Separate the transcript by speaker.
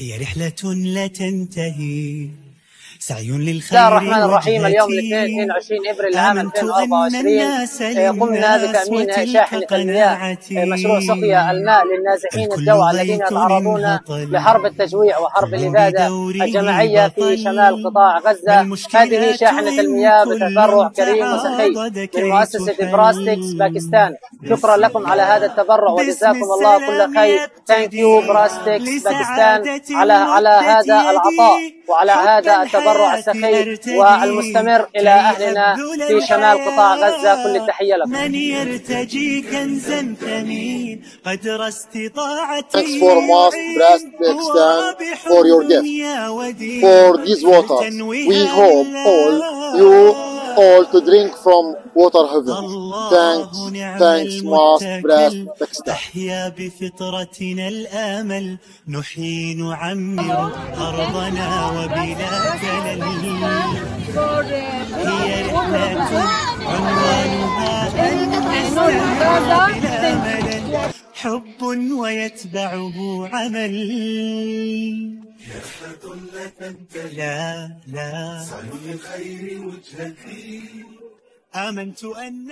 Speaker 1: هي رحلة لا تنتهي، سعي للخير.
Speaker 2: بسم الله الرحمن الرحيم. اليوم الاثنين 22 ابريل عام 2024 قمنا بتأمين شاحنة المياه مشروع سقيا الماء للنازحين الجوع الذين يتعرضون لحرب التجويع وحرب الإبادة الجماعية في شمال قطاع غزة. هذه شاحنة المياه بتبرع كريم وسخي من مؤسسة براستكس باكستان. شكرا لكم على هذا التبرع وجزاكم الله كل خير. ثانك يو براستكس باكستان على هذا العطاء وعلى هذا التبرع السخي والمستمر إلى أهلنا في شمال قطاع غزة. كل التحية لكم.
Speaker 1: من يرتجي كنزا ثمين قدر استطاعته.
Speaker 3: Thanks for Mosque Brast Pakistan for your gift for these waters. We hope you all to drink from water heaven. Thanks Mosque Brast Pakistan.
Speaker 1: تحيا بفطرتنا الآمل، نحيي نعمر أرضنا وبلا كلل. هي رحلة عنوانها أن نستمر بلا ملل، حب ويتبعه عمل. رحلة لا تنتهي، لا سعي للخير وجهتي. آمنت أن